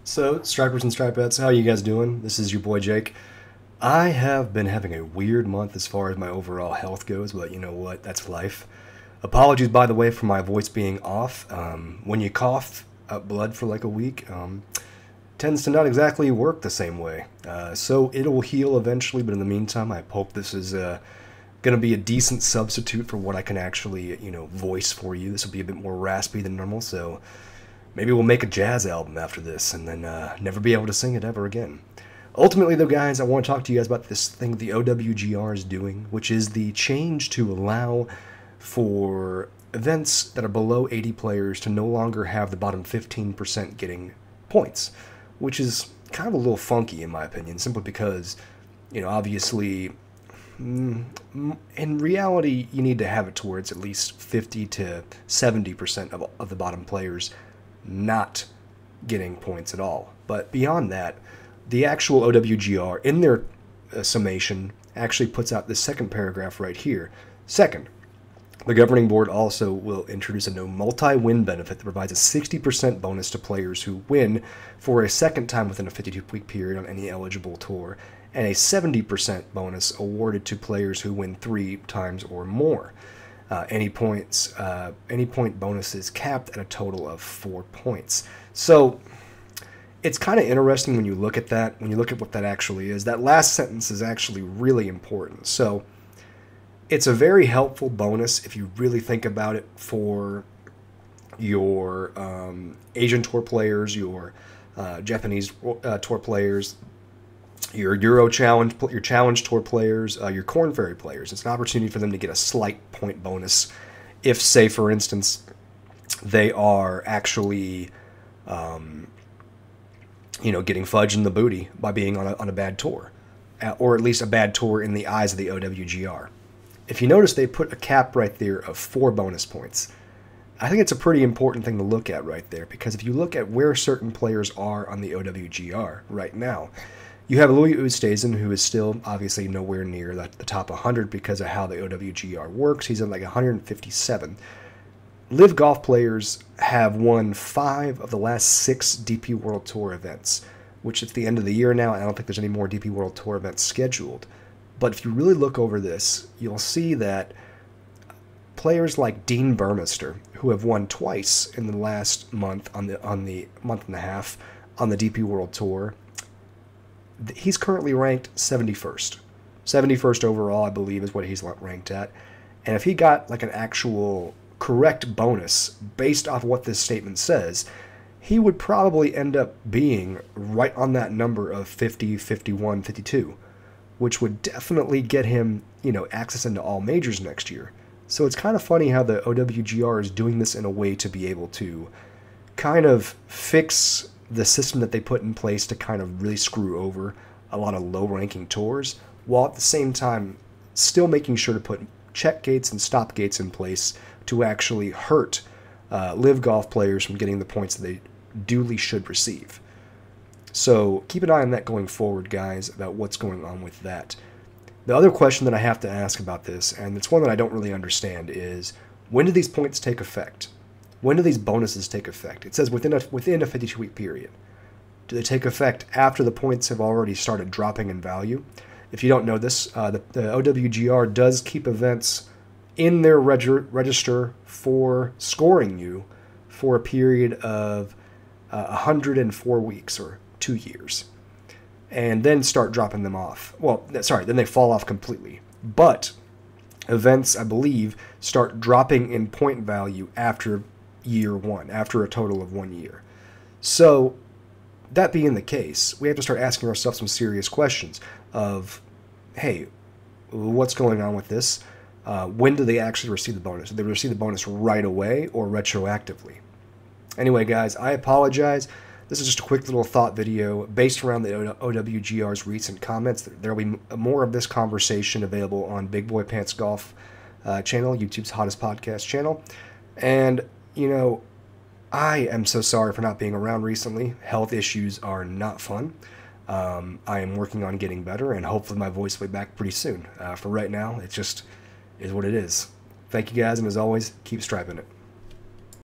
So, Stripers and Stripettes, how you guys doing? This is your boy Jake. I have been having a weird month as far as my overall health goes, but you know what? That's life. Apologies, by the way, for my voice being off. When you cough up blood for like a week, tends to not exactly work the same way. So it'll heal eventually, but in the meantime, I hope this is going to be a decent substitute for what I can actually, voice for you. This will be a bit more raspy than normal, so maybe we'll make a jazz album after this and then never be able to sing it ever again. Ultimately, though, guys, I want to talk to you guys about this thing the OWGR is doing, which is the change to allow for events that are below 80 players to no longer have the bottom 15% getting points, which is kind of a little funky, in my opinion, simply because, obviously, in reality, you need to have it to where it's at least 50 to 70% of the bottom players not getting points at all. But beyond that, the actual OWGR, in their summation, actually puts out this second paragraph right here. Second, the governing board also will introduce a no multi-win benefit that provides a 60% bonus to players who win for a second time within a 52-week period on any eligible tour, and a 70% bonus awarded to players who win 3 times or more. Any point bonus is capped at a total of 4 points. So it's kind of interesting when you look at that, when you look at what that actually is. That last sentence is actually really important. So it's a very helpful bonus if you really think about it for your Asian tour players, your Japanese tour players, your Euro Challenge, your Challenge Tour players, your Corn Ferry players. It's an opportunity for them to get a slight point bonus if, say, for instance, they are actually, getting fudged in the booty by being on a bad tour, or at least a bad tour in the eyes of the OWGR. If you notice, they put a cap right there of 4 bonus points. I think it's a pretty important thing to look at right there, because if you look at where certain players are on the OWGR right now, you have Louis Oosthuizen, who is still obviously nowhere near the top 100 because of how the OWGR works. He's at like 157. Live Golf players have won 5 of the last 6 DP World Tour events, which at the end of the year now, I don't think there's any more DP World Tour events scheduled. But if you really look over this, you'll see that players like Dean Burmester, who have won twice in the last month on the month and a half on the DP World Tour, he's currently ranked 71st. 71st overall, I believe, is what he's ranked at. And if he got like an actual correct bonus based off what this statement says, he would probably end up being right on that number of 50, 51, 52, which would definitely get him, access into all majors next year. So it's kind of funny how the OWGR is doing this in a way to be able to kind of fix the system that they put in place to kind of really screw over a lot of low-ranking tours, while at the same time still making sure to put check gates and stop gates in place to actually hurt Live Golf players from getting the points that they duly should receive. So keep an eye on that going forward, guys, about what's going on with that. The other question that I have to ask about this, and it's one that I don't really understand, is when do these points take effect? When do these bonuses take effect? It says within a 52-week period. Do they take effect after the points have already started dropping in value? If you don't know this, the OWGR does keep events in their register for scoring you for a period of 104 weeks or 2 years, and then start dropping them off. Well, sorry, then they fall off completely. But events, I believe, start dropping in point value after year 1, after a total of 1 year. So that being the case, we have to start asking ourselves some serious questions of, hey, what's going on with this? When do they actually receive the bonus? Do they receive the bonus right away or retroactively? Anyway, guys, I apologize. This is just a quick little thought video based around the OWGR's recent comments. There will be more of this conversation available on Big Boy Pants Golf channel, YouTube's hottest podcast channel. And, I am so sorry for not being around recently. Health issues are not fun. I am working on getting better, and hopefully my voice will be back pretty soon. For right now, it just is what it is. Thank you guys, and as always, keep striping it.